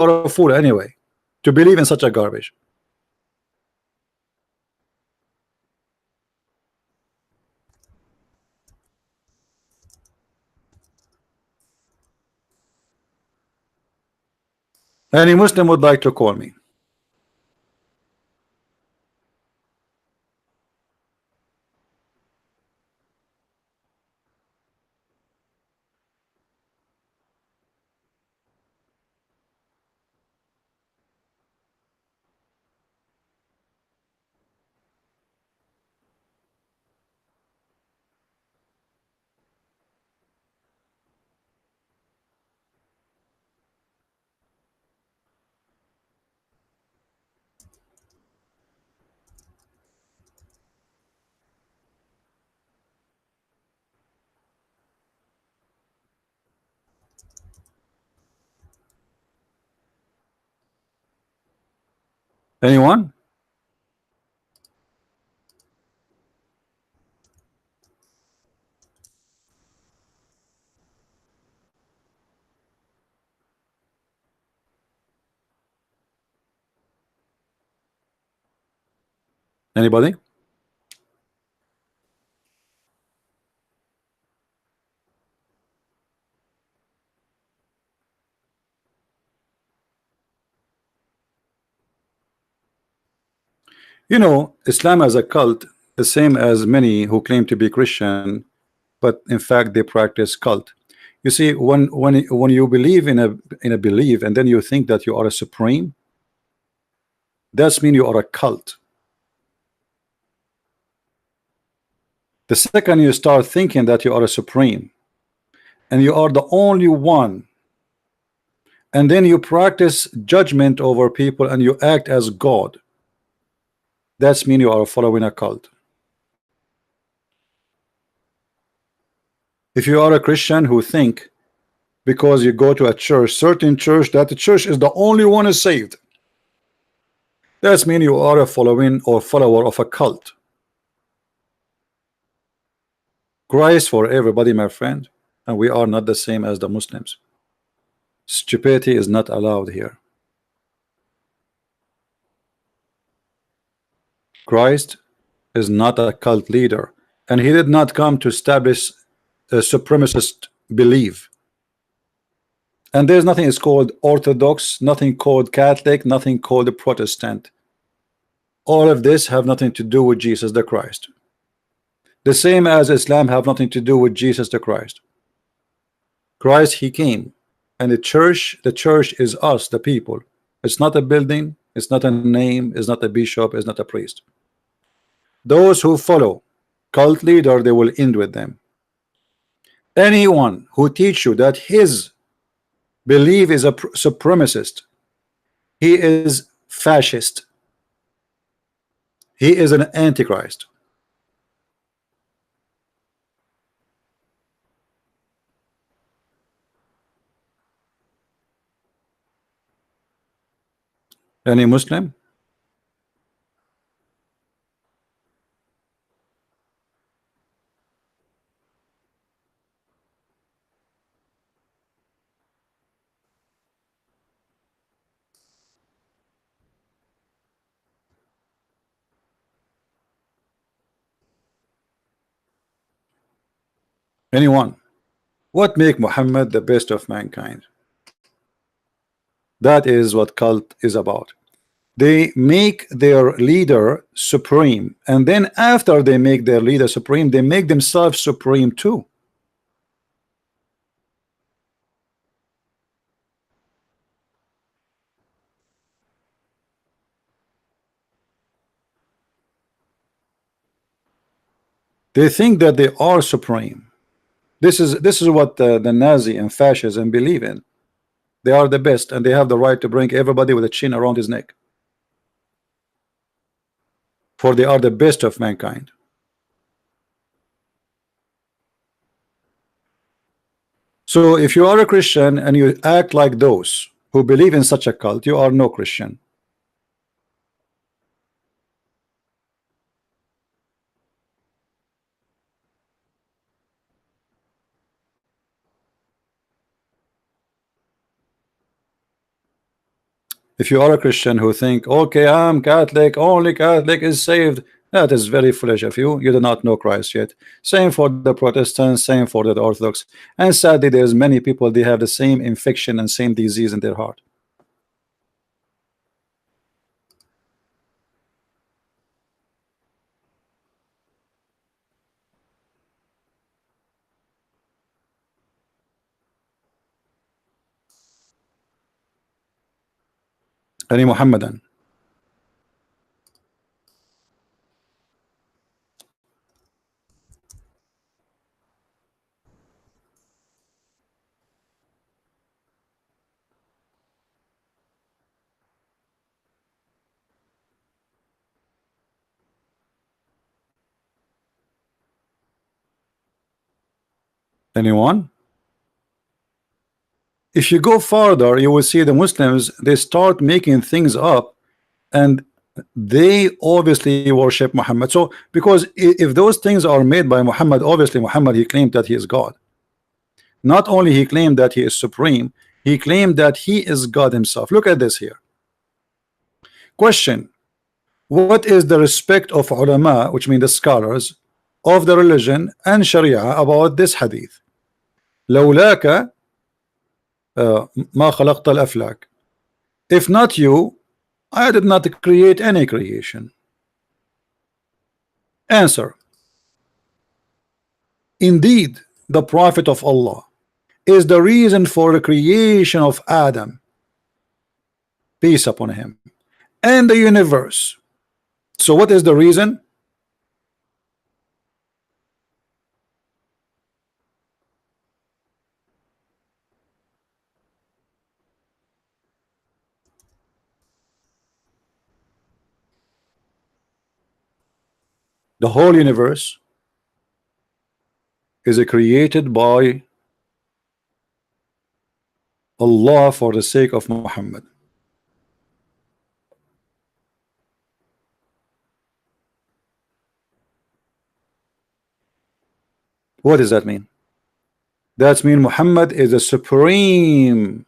are a fool anyway to believe in such a garbage. Any Muslim would like to call me? Anyone? Anybody? You know, Islam as a cult, the same as many who claim to be Christian, but in fact they practice cult. You see, when you believe in a belief and then you think that you are a supreme, that's mean you are a cult. The second you start thinking that you are a supreme and you are the only one, and then you practice judgment over people and you act as God, that's mean you are following a cult. If you are a Christian who think because you go to a church, certain church, that the church is the only one is saved, that's mean you are a following or follower of a cult. Christ for everybody, my friend, and we are not the same as the Muslims. Stupidity is not allowed here. Christ is not a cult leader, and he did not come to establish a supremacist belief. And there's nothing is called Orthodox, nothing called Catholic, nothing called Protestant. All of this have nothing to do with Jesus the Christ. The same as Islam have nothing to do with Jesus the Christ. Christ, he came, and the church is us, the people. It's not a building, it's not a name, it's not a bishop, it's not a priest. Those who follow cult leader, they will end with them. Anyone who teach you that his belief is a supremacist, he is fascist, he is an antichrist. Any Muslim? Anyone? What make Muhammad the best of mankind? That is what cult is about. They make their leader supreme, and then after they make their leader supreme, they make themselves supreme too. They think that they are supreme. This is what the Nazi and fascism believe in. They are the best, and they have the right to bring everybody with a chin around his neck, for they are the best of mankind. So if you are a Christian and you act like those who believe in such a cult, you are no Christian. If you are a Christian who think, okay, I'm Catholic, only Catholic is saved, that is very foolish of you. You do not know Christ yet. Same for the Protestants, same for the Orthodox. And sadly, there's many people, they have the same infection and same disease in their heart. Any Muhammadan. Anyone? If you go farther, you will see the Muslims, they start making things up, and they obviously worship Muhammad. So because if those things are made by Muhammad, obviously Muhammad, he claimed that he is God. Not only he claimed that he is supreme, he claimed that he is God himself. Look at this here. Question: what is the respect of ulama, which mean the scholars of the religion and Sharia, about this hadith? لولاك ما خلقت الأفلاك. If not you, I did not create any creation. Answer: indeed, the Prophet of Allah is the reason for the creation of Adam, peace upon him, and the universe. So what is the reason? The whole universe is created by Allah for the sake of Muhammad. What does that mean? That means Muhammad is the supreme.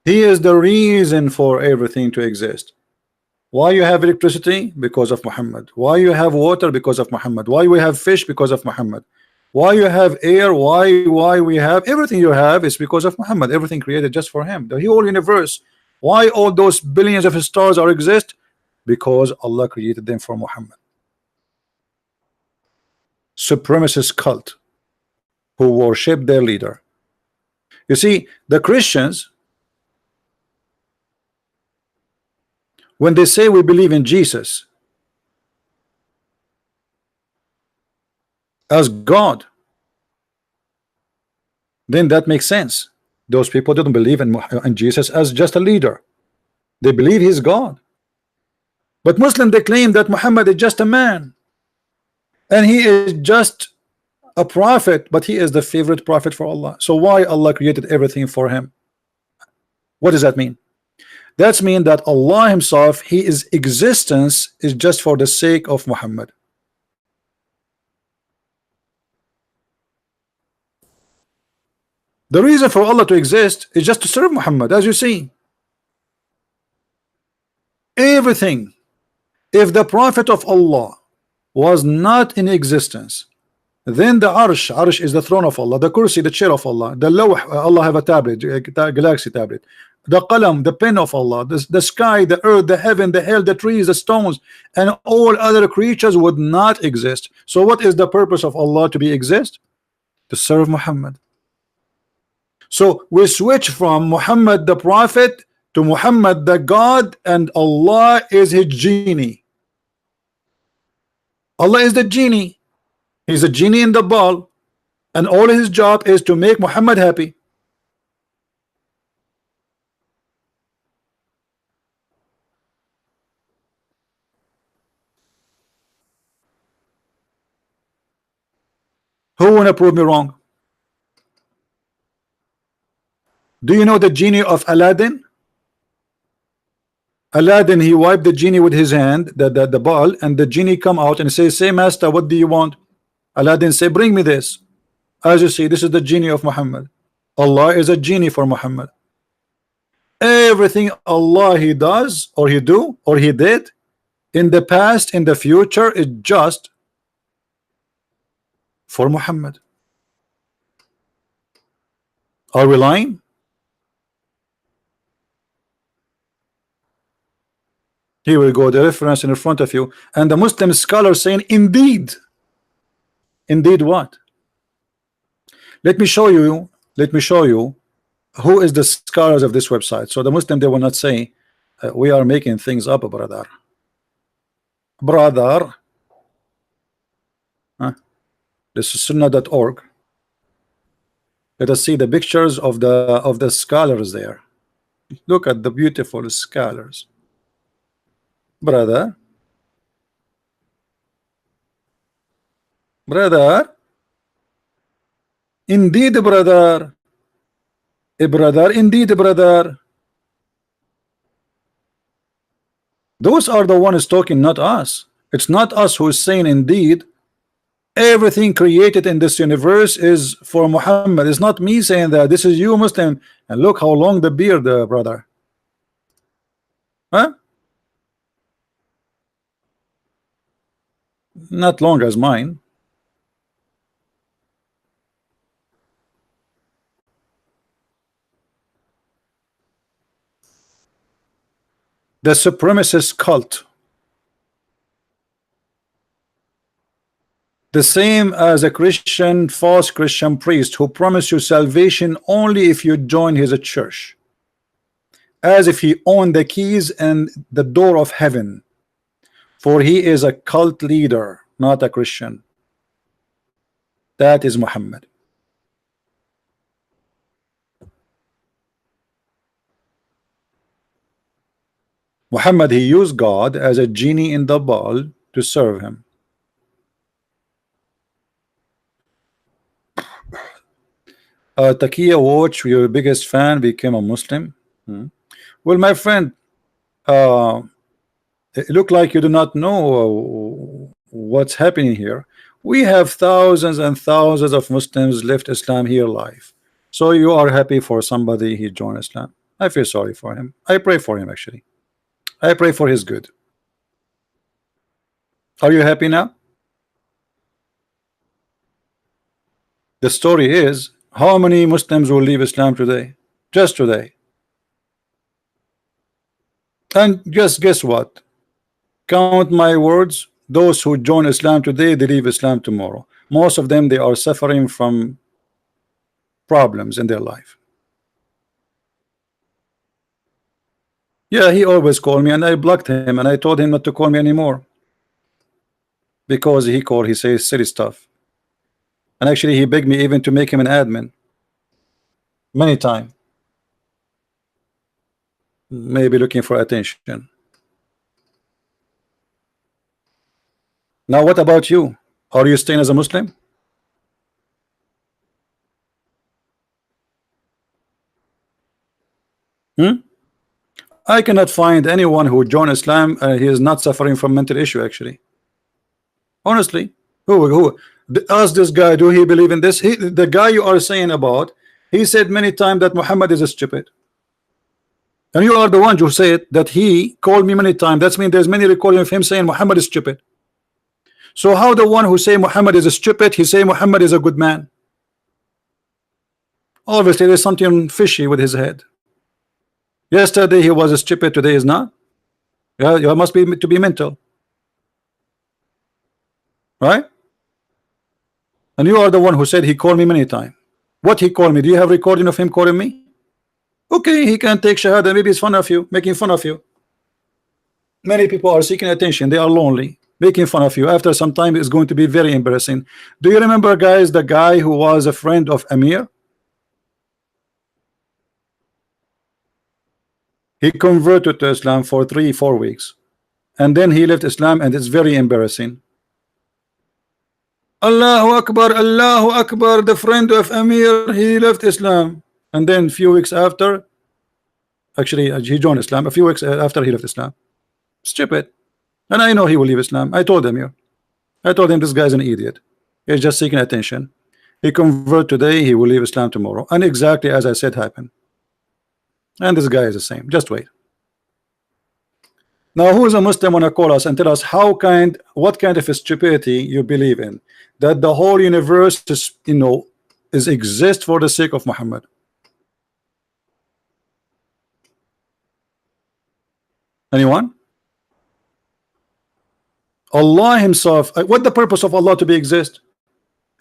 He is the reason for everything to exist. Why you have electricity? Because of Muhammad. Why you have water? Because of Muhammad. Why we have fish? Because of Muhammad. Why you have air? Why we have everything you have is because of Muhammad. Everything created just for him. The whole universe. Why all those billions of stars are exist? Because Allah created them for Muhammad. Supremacist cult who worship their leader. You see, the Christians, when they say we believe in Jesus as God, then that makes sense. Those people didn't believe in Jesus as just a leader. They believe he's God. But Muslim, they claim that Muhammad is just a man, and he is just a prophet, but he is the favorite prophet for Allah. So why Allah created everything for him? What does that mean? That means that Allah himself, his existence is just for the sake of Muhammad. The reason for Allah to exist is just to serve Muhammad. As you see, everything, if the Prophet of Allah was not in existence, then the Arsh is the throne of Allah, the Kursi, the chair of Allah, the Lawh, Allah have a tablet, a galaxy tablet, the Qalam, the pen of Allah, the sky, the earth, the heaven, the hell, the trees, the stones, and all other creatures would not exist. So what is the purpose of Allah to be exist? To serve Muhammad. So we switch from Muhammad the Prophet to Muhammad the God, and Allah is his genie. Allah is the genie. He's a genie in the ball, and all his job is to make Muhammad happy. Who wanna prove me wrong? Do you know the genie of Aladdin? Aladdin, he wiped the genie with his hand, the ball, and the genie come out and say, "Say, master, what do you want?" Aladdin say, "Bring me this." As you see, this is the genie of Muhammad. Allah is a genie for Muhammad. Everything Allah He does or He do or He did in the past, in the future, is just for Muhammad. Are we lying? Here we go, the reference in front of you, and the Muslim scholar saying, indeed. Indeed what? Let me show you who is the scholars of this website. So the Muslim, they will not say we are making things up, brother. This is sunnah.org. Let us see the pictures of the scholars there. Look at the beautiful scholars, brother. Indeed, brother. Indeed, brother. Those are the ones talking, not us. It's not us who is saying indeed everything created in this universe is for Muhammad. It's not me saying that. This is you, Muslim. And look how long the beard, brother. Huh? Not long as mine. The supremacist cult, the same as a Christian, false Christian priest who promised you salvation only if you join his church, as if he owned the keys and the door of heaven, for he is a cult leader, not a Christian. That is Muhammad. Muhammad, he used God as a genie in the ball to serve him. Takia Watch, your biggest fan, became a Muslim. Well, my friend, it look like you do not know what's happening here. We have thousands and thousands of Muslims left Islam here alive. So you are happy for somebody he joined Islam. I feel sorry for him. I pray for him, actually. I pray for his good. Are you happy now? The story is, how many Muslims will leave Islam today? Just today. And just guess what? Count my words, those who join Islam today, they leave Islam tomorrow. Most of them, they are suffering from problems in their life. Yeah, he always called me and I blocked him and I told him not to call me anymore. Because he says silly stuff. And actually he begged me even to make him an admin. Many times. Maybe looking for attention. Now what about you? Are you staying as a Muslim? I cannot find anyone who joined Islam he is not suffering from mental issue, actually. Honestly. Who ask this guy, do he believe in this? The guy you are saying about, he said many times that Muhammad is a stupid. And you are the one who said that he called me many times. That means there's many recordings of him saying Muhammad is stupid. So how the one who say Muhammad is a stupid, he say Muhammad is a good man? Obviously there's something fishy with his head. Yesterday he was a stupid, today is not. Yeah, you must be to be mental. Right? And you are the one who said he called me many times. What he called me? Do you have recording of him calling me? Okay, he can take shahada. Maybe it's fun of you, making fun of you. Many people are seeking attention. They are lonely, making fun of you. After some time, it's going to be very embarrassing. Do you remember, guys, the guy who was a friend of Amir? He converted to Islam for 3-4 weeks. And then he left Islam, and it's very embarrassing. Allahu Akbar, the friend of Amir, he left Islam. And then a few weeks after, actually he joined Islam, a few weeks after he left Islam. Stupid. And I know he will leave Islam. I told him here. I told him this guy's an idiot. He's just seeking attention. He convert today, he will leave Islam tomorrow. And exactly as I said happened. And this guy is the same. Just wait. Now, who is a Muslim wanna call us and tell us what kind of stupidity you believe in? That the whole universe is, is exist for the sake of Muhammad. Anyone? Allah himself, what the purpose of Allah to be exist?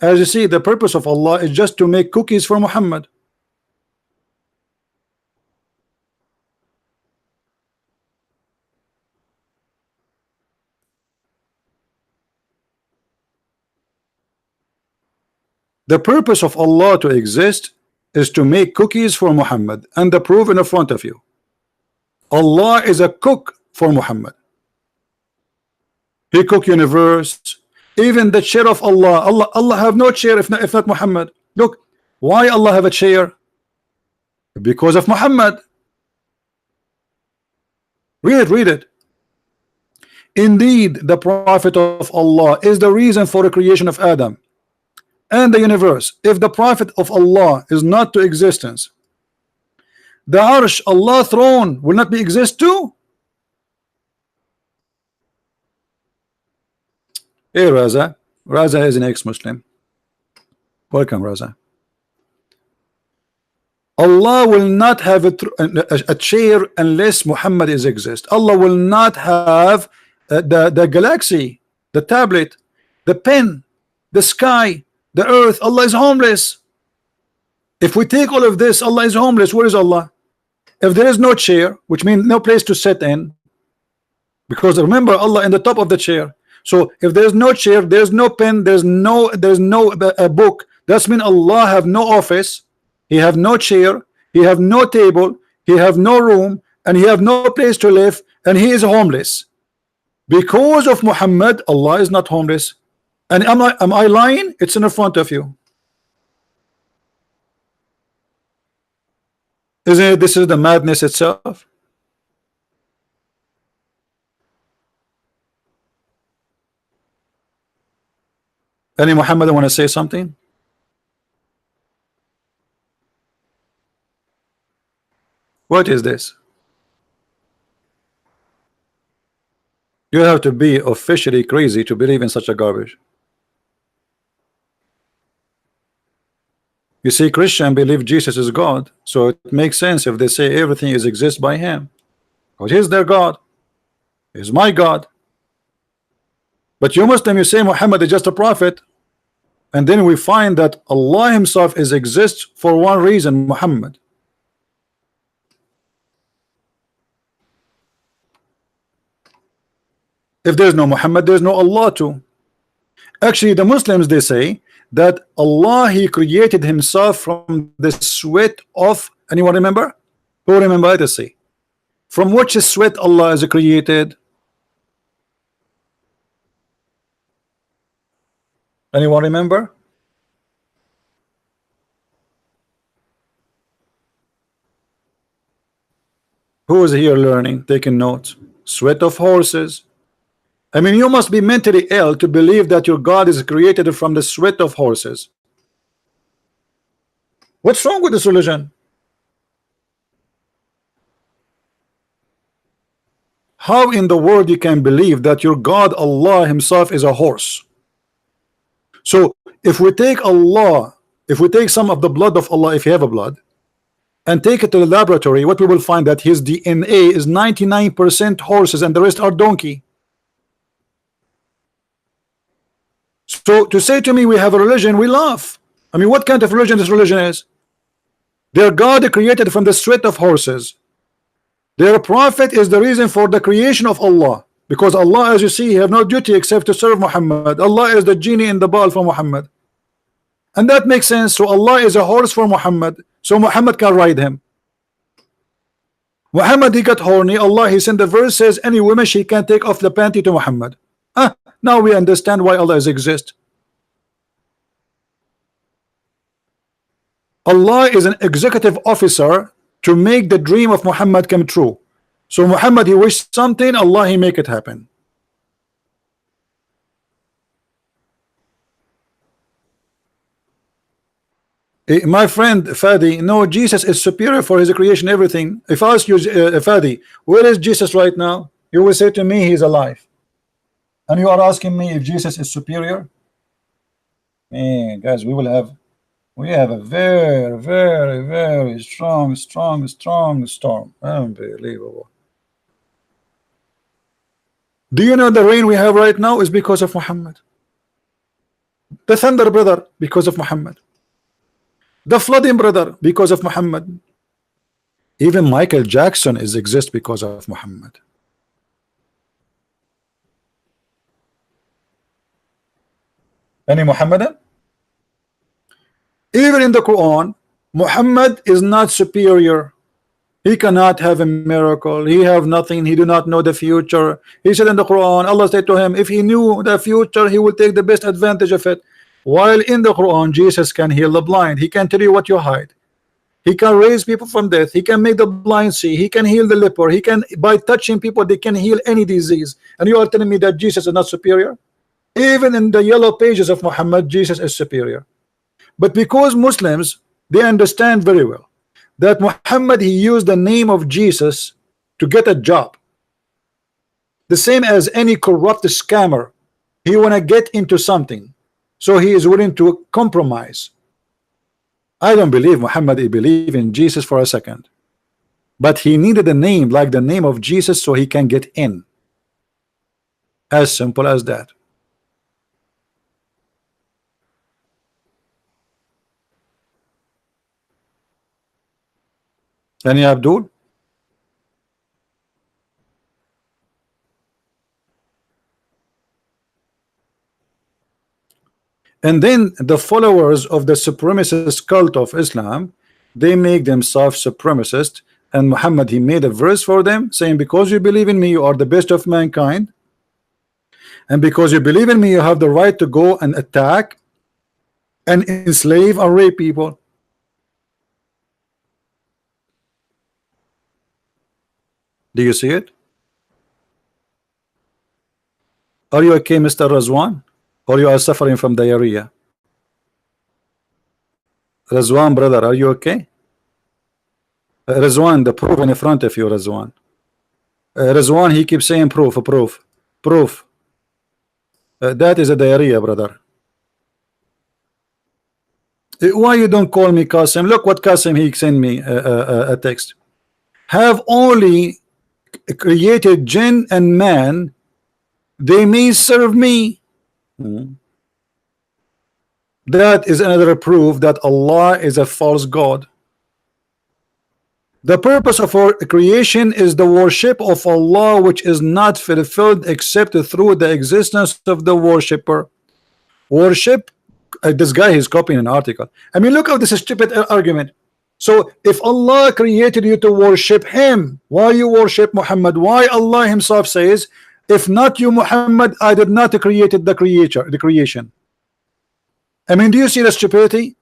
As you see, the purpose of Allah is just to make cookies for Muhammad. The purpose of Allah to exist is to make cookies for Muhammad, and the proof in front of you. Allah is a cook for Muhammad. He cook universe. Even the chair of Allah have no chair if not Muhammad. Look, why Allah have a chair? Because of Muhammad. Read it. Indeed, the Prophet of Allah is the reason for the creation of Adam and the universe. If the Prophet of Allah is not to existence, the Arsh, Allah throne, will not be exist too. Hey Raza. Raza is an ex-Muslim. Welcome, Raza. Allah will not have a chair unless Muhammad is exist. Allah will not have the galaxy, the tablet, the pen, the sky, the earth. Allah is homeless. If we take all of this, Allah is homeless. Where is Allah? If there is no chair, which means no place to sit in, because remember Allah in the top of the chair. So if there's no chair, there's no pen, there's no book. That's mean Allah have no office, He have no chair, He have no table, He have no room, and He have no place to live, and He is homeless. Because of Muhammad, Allah is not homeless. And am I lying? It's in front of you. Isn't it? This is the madness itself. Any Muhammad want to say something? What is this? You have to be officially crazy to believe in such a garbage. You see, Christian believe Jesus is God, so it makes sense if they say everything is exists by Him. But He's their God. He's my God. But you Muslim, you say Muhammad is just a prophet, and then we find that Allah Himself is exists for one reason, Muhammad. If there's no Muhammad, there's no Allah too. Actually, the Muslims, they say that Allah, He created Himself from the sweat of, anyone remember? Who remember? Let us see. From which sweat Allah is created? Anyone remember? Who is here learning, taking notes? Sweat of horses. I mean, you must be mentally ill to believe that your God is created from the sweat of horses. What's wrong with this religion? How in the world you can believe that your God Allah Himself is a horse? So if we take Allah, if we take some of the blood of Allah, if you have a blood, and take it to the laboratory, what we will find that His DNA is 99% horses and the rest are donkey. So to say to me we have a religion, we laugh. I mean, what kind of religion this religion is? Their God created from the sweat of horses. Their prophet is the reason for the creation of Allah, because Allah, as you see, have no duty except to serve Muhammad. Allah is the genie in the bottle for Muhammad, and that makes sense. So Allah is a horse for Muhammad, so Muhammad can ride him. Muhammad, he got horny. Allah, He sent the verse says any woman she can take off the panty to Muhammad. Now we understand why Allah exists. Allah is an executive officer to make the dream of Muhammad come true. So Muhammad, he wished something, Allah, He make it happen. My friend Fadi, no, Jesus is superior for his creation, everything. If I ask you, Fadi, where is Jesus right now? You will say to me, he's alive. And you are asking me if Jesus is superior? Man, guys, we have a very, very, very strong storm. Unbelievable. Do you know the rain we have right now is because of Muhammad? The thunder, brother, because of Muhammad. The flooding, brother, because of Muhammad. Even Michael Jackson exists because of Muhammad. Any Muhammadan? Even in the Quran, Muhammad is not superior. He cannot have a miracle. He have nothing. He do not know the future. He said in the Quran, Allah said to him, if he knew the future, he will take the best advantage of it. While in the Quran, Jesus can heal the blind. He can tell you what you hide. He can raise people from death. He can make the blind see. He can heal the leper. He can, by touching people, they can heal any disease. And you are telling me that Jesus is not superior? Even in the yellow pages of Muhammad, Jesus is superior. But because Muslims, they understand very well that Muhammad, he used the name of Jesus to get a job. The same as any corrupt scammer. He want to get into something. So he is willing to compromise. I don't believe Muhammad he believed in Jesus for a second. But he needed a name like the name of Jesus so he can get in. As simple as that. Any Abdul? And then the followers of the supremacist cult of Islam, they make themselves supremacist, and Muhammad he made a verse for them saying, because you believe in me, you are the best of mankind, and because you believe in me, you have the right to go and attack and enslave and rape people. Do you see it? Are you okay, Mr. Razwan? Or you are suffering from diarrhea? Razwan, brother, are you okay? Razwan, the proof in front of you, Razwan. Razwan, he keeps saying proof. That is a diarrhea, brother. Why you don't call me Qasim? Look what Qasim, he sent me a text. Have only created jinn and man, they may serve me. That is another proof that Allah is a false God. The purpose of our creation is the worship of Allah, which is not fulfilled except through the existence of the worshipper. Worship, this guy is copying an article. I mean, look at this stupid argument. So if Allah created you to worship him, why you worship Muhammad? Why Allah himself says, if not you Muhammad, I did not created the creation. I mean, do you see the stupidity?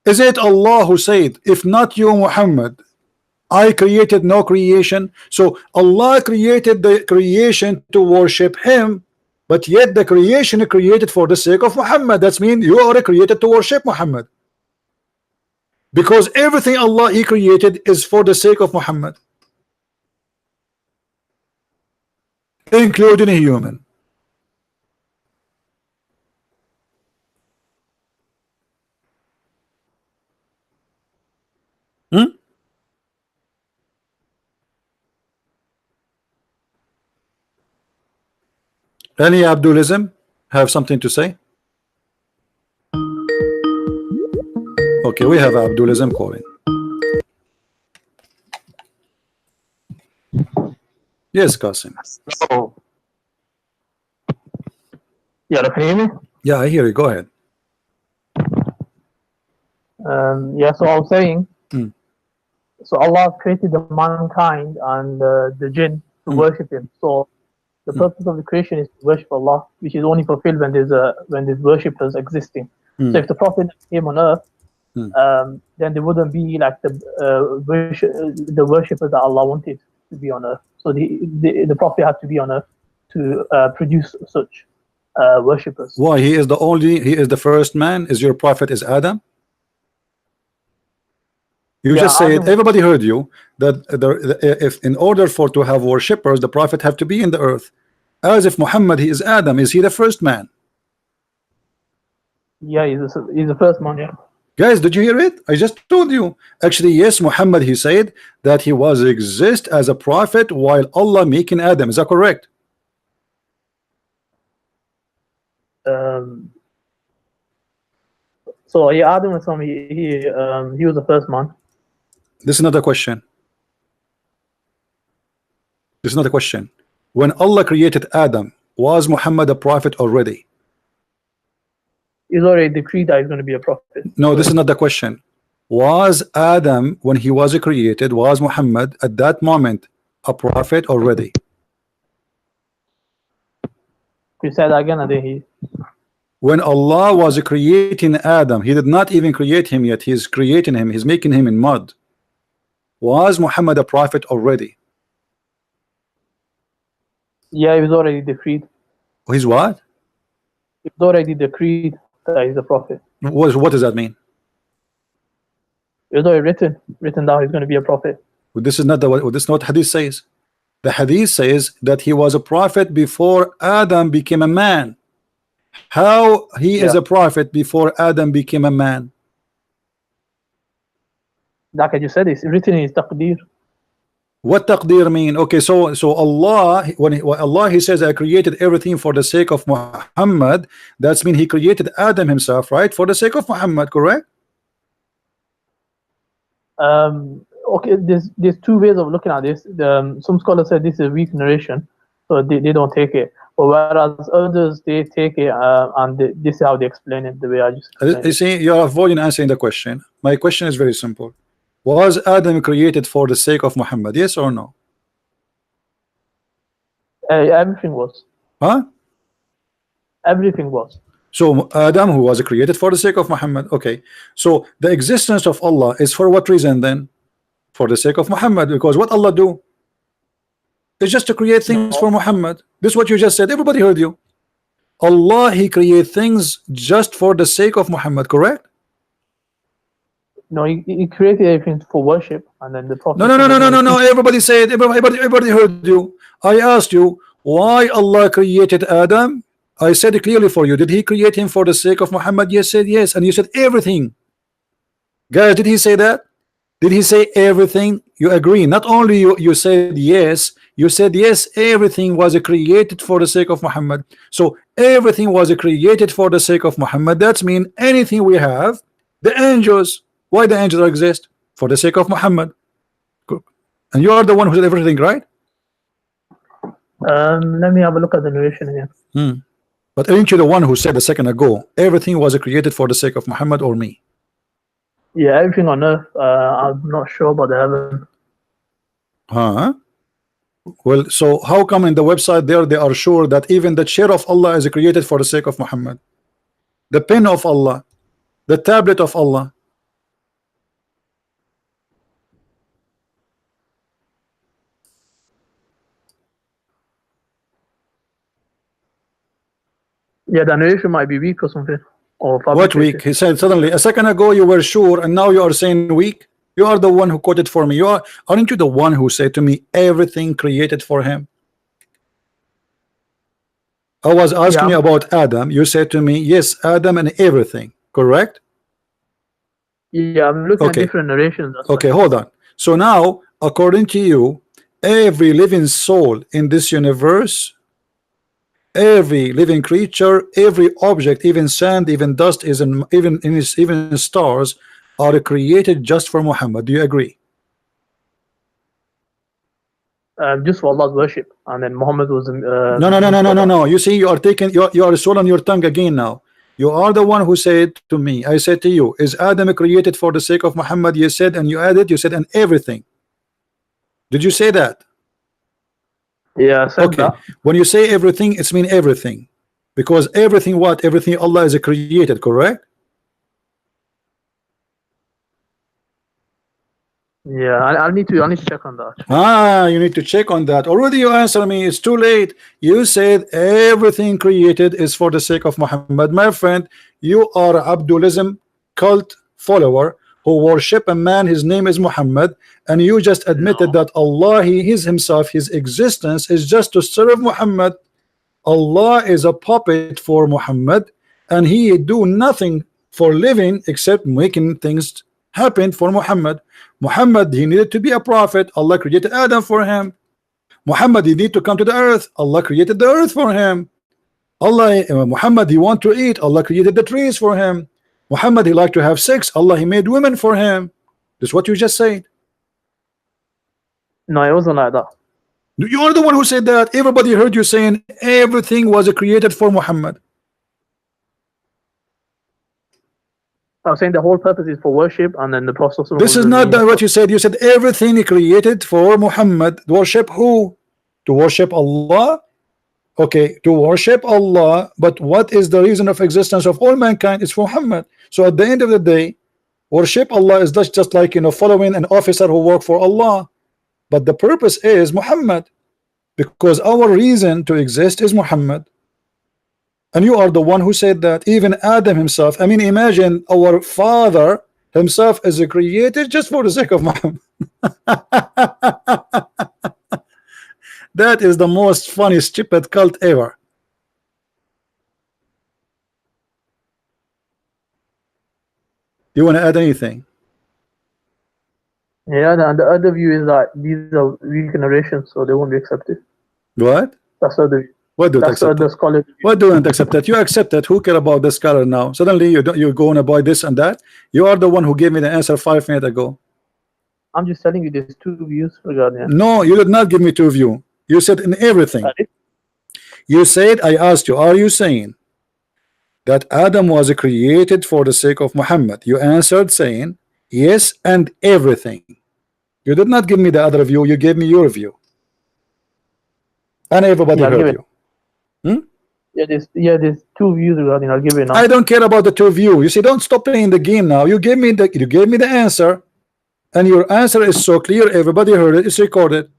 Is it Allah who said, if not you Muhammad, I created no creation? So Allah created the creation to worship him, but yet the creation is created for the sake of Muhammad. That means you are created to worship Muhammad. Because everything Allah he created is for the sake of Muhammad, including a human. Any Abdulism have something to say? Okay, we have Abdulism calling. Yes, Qasim. Oh. Yeah, can you hear me? Yeah, I hear you. Go ahead. Yeah, so I was saying, so Allah created the mankind and the jinn to worship him. So the purpose of the creation is to worship Allah, which is only fulfilled when there's worshippers existing. So if the Prophet came on earth, then there wouldn't be like the worshippers that Allah wanted to be on earth. So the Prophet had to be on earth to produce such worshippers. Why? He is the first man. Is your prophet is Adam? You Yeah, just said, Adam- everybody heard you, that if in order for to have worshippers, the prophet have to be in the earth. As if Muhammad, he is Adam. Is he the first man? Yeah, he's the first man. Yeah. Guys, did you hear it? I just told you. Actually, yes, Muhammad, he said that he was exist as a prophet while Allah making Adam. Is that correct? So yeah, Adam was he was the first man. This is not a question. This is not a question. When Allah created Adam, was Muhammad a prophet already? He's already decreed that he's going to be a prophet. No, this is not the question. Was Adam, when he was created, was Muhammad at that moment a prophet already? You said that again, and then he. When Allah was creating Adam, he did not even create him yet. He's creating him. He's making him in mud. Was Muhammad a prophet already? Yeah, he was already decreed. He's what? It was already decreed that he's a prophet. What does that mean? It was already written down he's going to be a prophet. Well, this is not this is not what Hadith says. The Hadith says that he was a prophet before Adam became a man. How he is a prophet before Adam became a man? Like I just said, it's written in his taqdeer. What taqdeer mean? Okay, so Allah, when Allah he says, I created everything for the sake of Muhammad, that's mean he created Adam himself, right? For the sake of Muhammad, correct? Okay, there's two ways of looking at this. Some scholars say this is a weak narration, so they don't take it. But whereas others, they take it, and this is how they explain it, the way I just explained You see, you're avoiding answering the question. My question is very simple. Was Adam created for the sake of Muhammad? Yes or no? Everything was. Huh? Everything was. So Adam, who was created for the sake of Muhammad. Okay. So the existence of Allah is for what reason then? For the sake of Muhammad. Because what Allah do? It's just to create things for Muhammad. This is what you just said. Everybody heard you. Allah, he create things just for the sake of Muhammad, correct? No, he created everything for worship, and then the prophet. No. Everybody said. Everybody heard you. I asked you why Allah created Adam. I said it clearly for you. Did he create him for the sake of Muhammad? Yes, said yes, and you said everything. Guys, did he say that? Did he say everything? You agree? Not only you said yes. You said yes, everything was created for the sake of Muhammad. So everything was created for the sake of Muhammad. That means anything we have, the angels. Why the angels exist? For the sake of Muhammad. And you are the one who said everything, right? Let me have a look at the narration again. But aren't you the one who said a second ago everything was created for the sake of Muhammad or me? Yeah, everything on earth. I'm not sure about the heaven. Huh? Well, so how come in the website there they are sure that even the chair of Allah is created for the sake of Muhammad? The pen of Allah, the tablet of Allah. Yeah, the narration might be weak or something. Or what weak? He said suddenly a second ago you were sure and now you are saying weak. You are the one who quoted for me. Aren't you the one who said to me everything created for him? I was asking you about Adam. You said to me, yes, Adam and everything, correct? Yeah, I'm looking at different narrations. Okay, hold on. So now, according to you, every living soul in this universe, every living creature, every object, even sand, even dust, even stars, are created just for Muhammad. Do you agree? Just for Allah's worship, and then Muhammad was. No. You see, you are taking you are swallowing on your tongue again now. You are the one who said to me. I said to you, is Adam created for the sake of Muhammad? You said, and you added. You said, and everything. Did you say that? Yeah, I said that. When you say everything, it's mean everything, because everything what? Everything Allah is created, correct? Yeah, I need to check on that. You need to check on that. Already you answered me. It's too late. You said everything created is for the sake of Muhammad. My friend, you are Abdulism cult follower who worship a man, his name is Muhammad, and you just admitted that Allah, he is himself, his existence is just to serve Muhammad. Allah is a puppet for Muhammad, and he do nothing for living except making things happen for Muhammad. Muhammad, he needed to be a prophet. Allah created Adam for him. Muhammad, he need to come to the earth. Allah created the earth for him. Muhammad, he want to eat. Allah created the trees for him. Muhammad, he like to have sex. Allah, he made women for him. This is what you just said. No, it wasn't like that. You are the one who said that. Everybody heard you saying everything was created for Muhammad. I was saying the whole purpose is for worship, and then the Prophet. This is not what you said. You said everything created for Muhammad. Worship who? To worship Allah. Okay, to worship Allah. But what is the reason of existence of all mankind? It's for Muhammad. So at the end of the day, worship Allah is just like, you know, following an officer who work for Allah. But the purpose is Muhammad, because our reason to exist is Muhammad. And you are the one who said that. Even Adam himself, I mean, imagine our father himself is created just for the sake of Muhammad. That is the most funny stupid cult ever. You want to add anything? Yeah, and the other view is that these are weak narrations, so they won't be accepted. What? That's the other view. What do you That's accept? the scholar view. What do you accept that? You accept that. Who care about the scholar now? Suddenly you're going about this and that. You are the one who gave me the answer 5 minutes ago. I'm just telling you there's two views regarding it. No, you did not give me two views. You said in everything. You said, I asked you, are you saying that Adam was created for the sake of Muhammad? You answered saying yes, and everything. You did not give me the other view. You gave me your view, and everybody heard you. Yeah, there's two views regarding. I'll give it now. I don't care about the two views. You see, don't stop playing the game now. You gave me the answer, and your answer is so clear. Everybody heard it. It's recorded.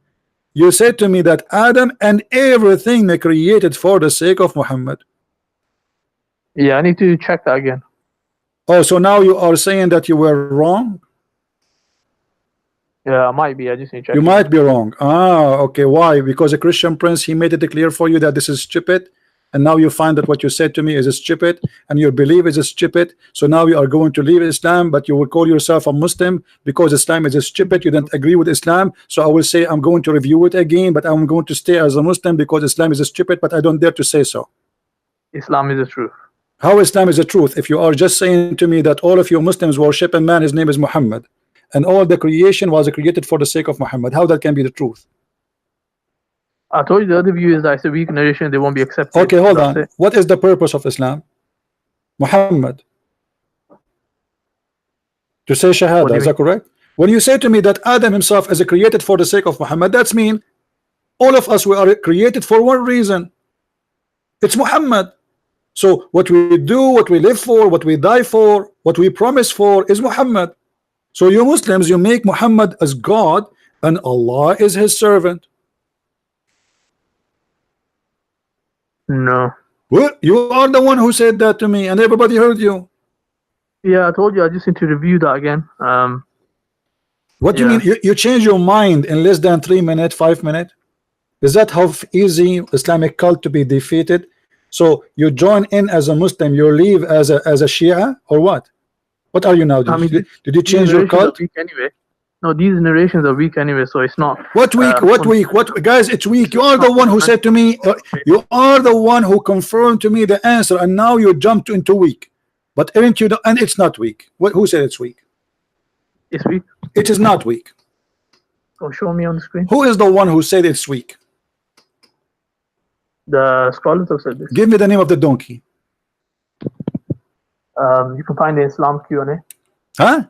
You said to me that Adam and everything they created for the sake of Muhammad. Yeah, I need to check that again. Oh, so now you are saying that you were wrong? Yeah, I might be. I just need to check. You might be wrong. Ah, okay. Why? Because a Christian prince, he made it clear for you that this is stupid, and now you find that what you said to me is stupid, and your belief is stupid. So now you are going to leave Islam, but you will call yourself a Muslim because Islam is stupid. You don't agree with Islam, so I will say I'm going to review it again, but I'm going to stay as a Muslim because Islam is stupid, but I don't dare to say so. Islam is the truth. How Islam is the truth? If you are just saying to me that all of you Muslims worship a man, his name is Muhammad, and all the creation was created for the sake of Muhammad, how that can be the truth? I told you the other view is that it's a weak narration, they won't be accepted. Okay, hold on. What is the purpose of Islam? Muhammad. To say Shahada, is that correct? When you say to me that Adam himself is created for the sake of Muhammad, that's mean all of us, we are created for one reason. It's Muhammad. So what we do, what we live for, what we die for, what we promise for is Muhammad. So you Muslims, you make Muhammad as God and Allah is his servant. No. What? You are the one who said that to me, and everybody heard you. Yeah, I told you I just need to review that again. What do you mean? You change your mind in less than 3 minutes, 5 minutes? Is that how easy Islamic cult to be defeated? So you join in as a Muslim, you leave as a Shia, or what? What are you now? Did you change your cult? Anyway. No, these narrations are weak anyway, so it's not. What weak? What weak? What, guys? It's weak. You are the one who said to me. You are the one who confirmed to me the answer, and now you jumped into weak. But aren't you? And it's not weak. Who said it's weak? It's weak. It is not weak. Oh, show me on the screen. Who is the one who said it's weak? The scholars have said this. Give me the name of the donkey. You can find the Islam Q&A. Huh?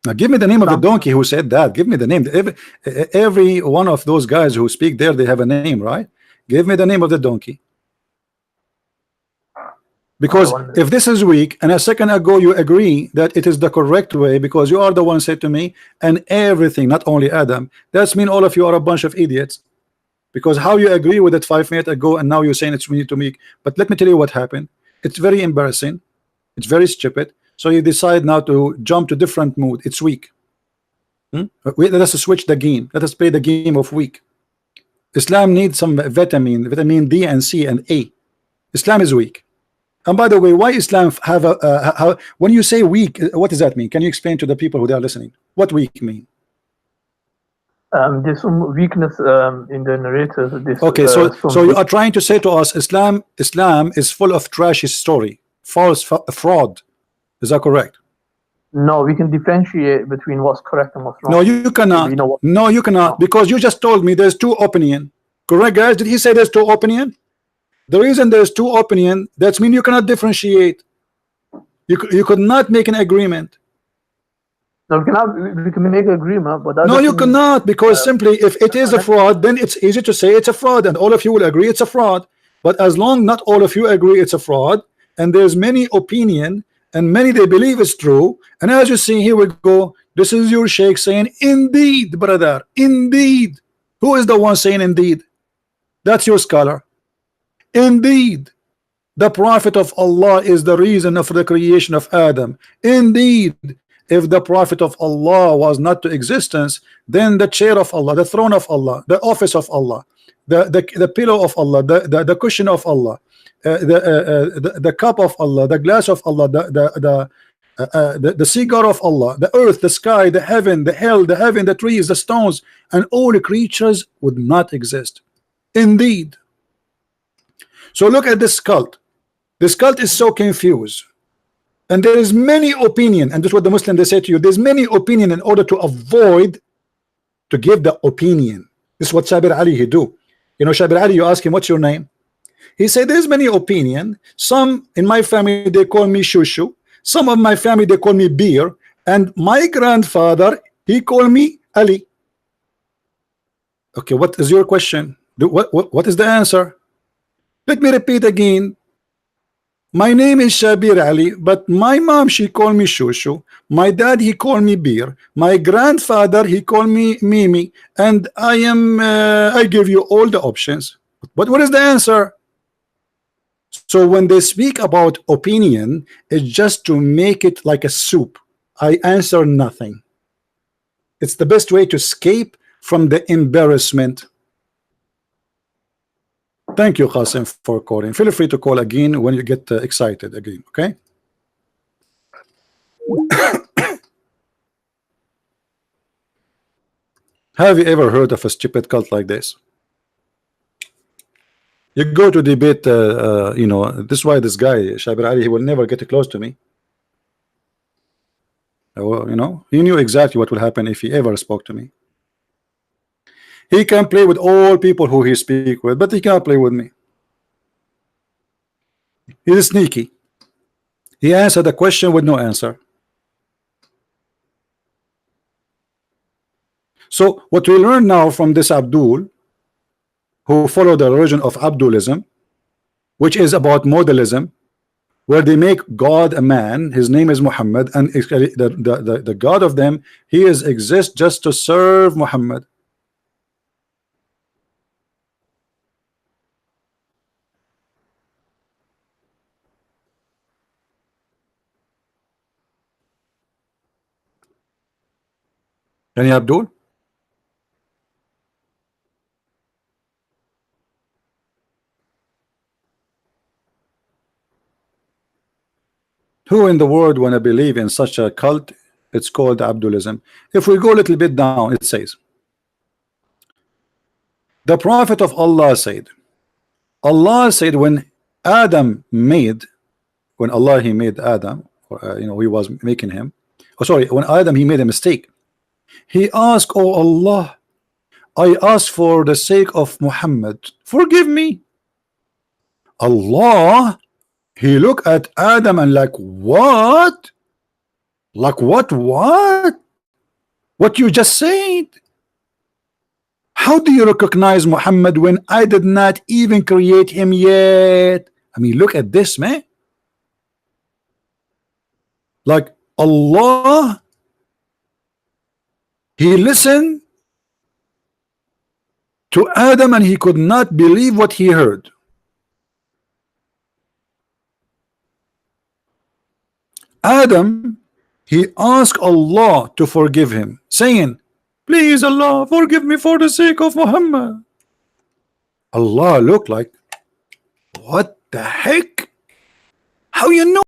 Now give me the name of the donkey who said that. Give me the name. Every one of those guys who speak there, they have a name, right? Give me the name of the donkey. Because if this is weak, and a second ago you agree that it is the correct way, because you are the one said to me, and everything, not only Adam, that's mean all of you are a bunch of idiots. Because how you agree with it 5 minutes ago, and now you're saying it's we need to make. But let me tell you what happened. It's very embarrassing. It's very stupid. so you decide now to jump to different mood. It's weak. Let us switch the game. Let us play the game of weak. Islam needs some vitamin D and C and A. Islam is weak. And by the way, why Islam have a when you say weak, what does that mean? Can you explain to the people who are listening what weak mean? There's some weakness in the narrators. Okay, so you are trying to say to us Islam is full of trashy story, false fraud. Is that correct? No, we can differentiate between what's correct and what's wrong. No, you cannot. You know what? No, you cannot, because you just told me there's two opinion. Correct, guys? Did he say there's two opinion? The reason there's two opinion, that means you cannot differentiate. You could not make an agreement. No, we can make an agreement, but that no, you doesn't- cannot, because simply if it is a fraud, then it's easy to say it's a fraud, and all of you will agree it's a fraud. But as long not all of you agree it's a fraud, and there's many opinion, and many they believe it's true, and as you see here we go, this is your sheikh saying indeed, brother, indeed. Who is the one saying indeed? That's your scholar. Indeed, the Prophet of Allah is the reason of the creation of Adam. Indeed, if the Prophet of Allah was not to existence, then the chair of Allah, the throne of Allah, the office of Allah, the pillow of Allah, the cushion of Allah, the cup of Allah, the glass of Allah, the cigar of Allah, the earth, the sky, the heaven, the hell, the heaven, the trees, the stones, and all the creatures would not exist. Indeed. So look at this cult. This cult is so confused, and there is many opinion, and this is what the Muslim they say to you. There's many opinion in order to avoid to give the opinion. This is what Shabir Ali he do. You know, Shabir Ali, you ask him what's your name, he said there's many opinion. Some in my family they call me Shushu, some of my family they call me Beer, and my grandfather he called me Ali. Okay, what is your question? What is the answer? Let me repeat again. My name is Shabir Ali, but my mom she called me Shushu, my dad he called me Beer, my grandfather he called me Mimi, and I give you all the options. But what is the answer? So when they speak about opinion, it's just to make it like a soup. I answer nothing. It's the best way to escape from the embarrassment. Thank you, Qasim, for calling. Feel free to call again when you get excited again, okay? Have you ever heard of a stupid cult like this? You go to debate, you know, this is why this guy, Shabir Ali, he will never get close to me. Well, you know, he knew exactly what will happen if he ever spoke to me. He can play with all people who he speak with, but he cannot play with me. He's sneaky. He answered the question with no answer. So what we learn now from this Abdul, who followed the religion of Abdulism, which is about modalism, where they make God a man, his name is Muhammad, and the God of them, he exists just to serve Muhammad. Any Abdul? Who in the world want to believe in such a cult? It's called Abdulism. If we go a little bit down, it says, the Prophet of Allah said when Adam made, when Allah he made Adam, you know, he was making him, oh sorry, when Adam he made a mistake, he asked, oh Allah, I ask for the sake of Muhammad, forgive me. Allah, he looked at Adam and like, what? Like what? What you just said? How do you recognize Muhammad when I did not even create him yet? I mean, look at this, man. Like Allah, he listened to Adam and he could not believe what he heard. Adam, he asked Allah to forgive him, saying, please Allah, forgive me for the sake of Muhammad. Allah looked like, what the heck? How you know?